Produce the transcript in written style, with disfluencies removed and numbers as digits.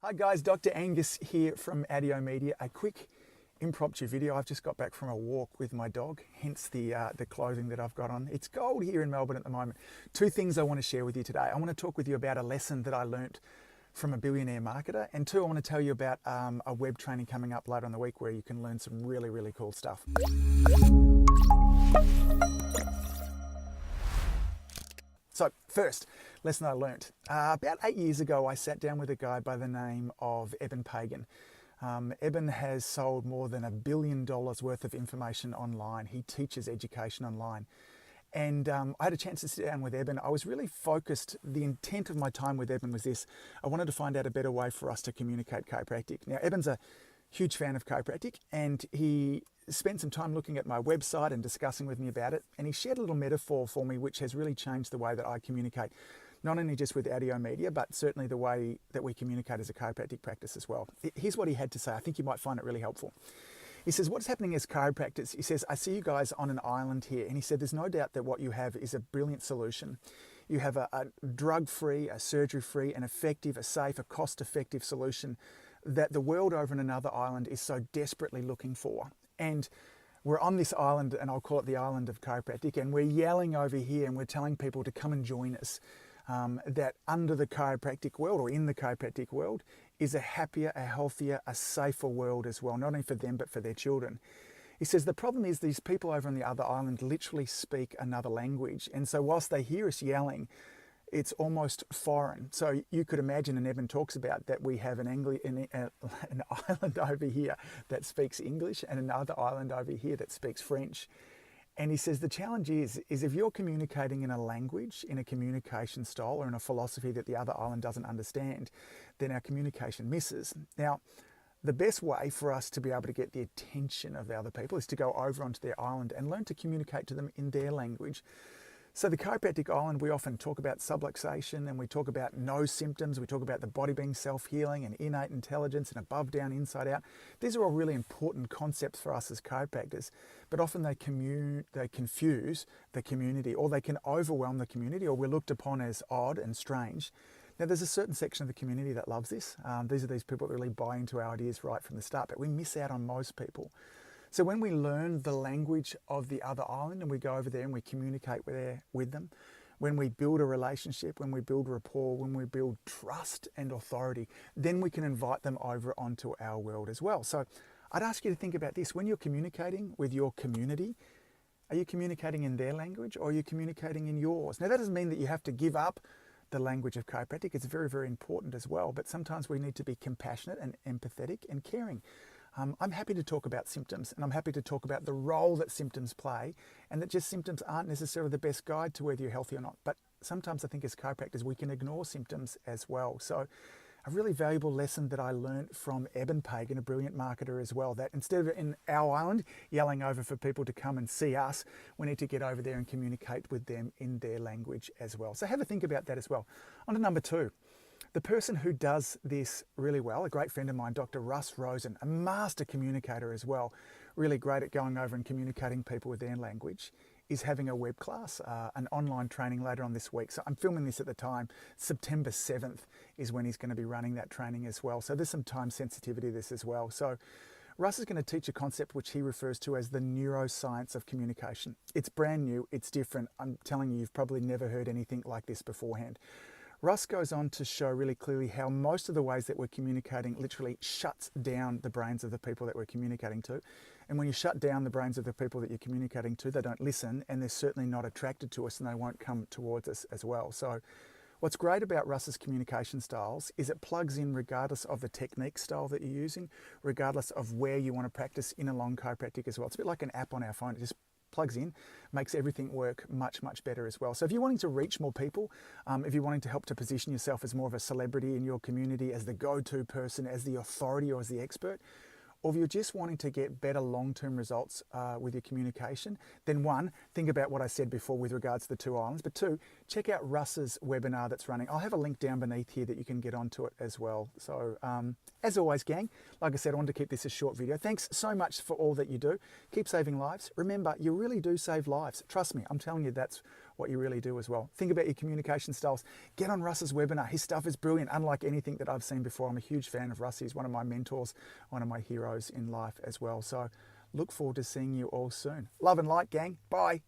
Hi guys, Dr. Angus here from Adio Media. A quick impromptu video. I've just got back from a walk with my dog, hence the clothing that I've got on. It's cold here in Melbourne at the moment. Two things I want to share with you today. I want to talk with you about a lesson that I learnt from a billionaire marketer, and two, I want to tell you about a web training coming up later in the week where you can learn some really, really cool stuff. So first, lesson I learnt. About 8 years ago, I sat down with a guy by the name of Eben Pagan. Eben has sold more than $1 billion worth of information online. He teaches education online. And I had a chance to sit down with Eben. I was really focused. The intent of my time with Eben was this. I wanted to find out a better way for us to communicate chiropractic. Now, Eben's a huge fan of chiropractic, and he spent some time looking at my website and discussing with me about it. And he shared a little metaphor for me, which has really changed the way that I communicate, not only just with Adio Media, but certainly the way that we communicate as a chiropractic practice as well. Here's what he had to say. I think you might find it really helpful. He says, what's happening as chiropractors? He says, I see you guys on an island here. And he said, there's no doubt that what you have is a brilliant solution. You have a drug-free, a surgery-free, an effective, a safe, a cost-effective solution that the world over on another island is so desperately looking for. And we're on this island, and I'll call it the island of chiropractic, and we're yelling over here and we're telling people to come and join us. That under the chiropractic world, or in the chiropractic world, is a happier, a healthier, a safer world as well, not only for them but for their children. He says the problem is these people over on the other island literally speak another language, and so whilst they hear us yelling, it's almost foreign. So you could imagine, and Eben talks about, that we have an island over here that speaks English and another island over here that speaks French. And he says the challenge is if you're communicating in a language, in a communication style, or in a philosophy that the other island doesn't understand, then our communication misses. Now, the best way for us to be able to get the attention of the other people is to go over onto their island and learn to communicate to them in their language. So the chiropractic island, we often talk about subluxation, and we talk about no symptoms. We talk about the body being self-healing and innate intelligence and above, down, inside out. These are all really important concepts for us as chiropractors, but often they confuse the community, or they can overwhelm the community, or we're looked upon as odd and strange. Now, there's a certain section of the community that loves this. These are these people that really buy into our ideas right from the start, but we miss out on most people. So when we learn the language of the other island and we go over there and we communicate with them, when we build a relationship, when we build rapport, when we build trust and authority, then we can invite them over onto our world as well. So I'd ask you to think about this. When you're communicating with your community, are you communicating in their language, or are you communicating in yours? Now, that doesn't mean that you have to give up the language of chiropractic. It's very, very important as well, but sometimes we need to be compassionate and empathetic and caring. I'm happy to talk about symptoms, and I'm happy to talk about the role that symptoms play, and that just symptoms aren't necessarily the best guide to whether you're healthy or not. But sometimes I think as chiropractors we can ignore symptoms as well. So a really valuable lesson that I learned from Eben Pagan, a brilliant marketer as well, that instead of in our island yelling over for people to come and see us, we need to get over there and communicate with them in their language as well. So have a think about that as well. On to number two. The person who does this really well, a great friend of mine, Dr. Russ Rosen, a master communicator as well, really great at going over and communicating people with their language, is having a web class, an online training later on this week. So I'm filming this at the time. September 7th is when he's going to be running that training as well. So there's some time sensitivity to this as well. So Russ is going to teach a concept which he refers to as the neuroscience of communication. It's brand new, it's different. I'm telling you, you've probably never heard anything like this beforehand. Russ goes on to show really clearly how most of the ways that we're communicating literally shuts down the brains of the people that we're communicating to. And when you shut down the brains of the people that you're communicating to, they don't listen, and they're certainly not attracted to us, and they won't come towards us as well. So what's great about Russ's communication styles is it plugs in regardless of the technique style that you're using, regardless of where you want to practice in a long chiropractic as well. It's a bit like an app on our phone. It just plugs in, makes everything work much, much better as well. So if you're wanting to reach more people, if you're wanting to help to position yourself as more of a celebrity in your community, as the go-to person, as the authority or as the expert, or if you're just wanting to get better long-term results with your communication, then one, think about what I said before with regards to the two islands, but two, check out Russ's webinar that's running. I'll have a link down beneath here that you can get onto it as well. So as always, gang, like I said, I wanted to keep this a short video. Thanks so much for all that you do. Keep saving lives. Remember, you really do save lives. Trust me, I'm telling you, that's what you really do as well. Think about your communication styles. Get on Russ's webinar. His stuff is brilliant, unlike anything that I've seen before. I'm a huge fan of Russ. He's one of my mentors, one of my heroes in life as well. So look forward to seeing you all soon. Love and light, gang. Bye.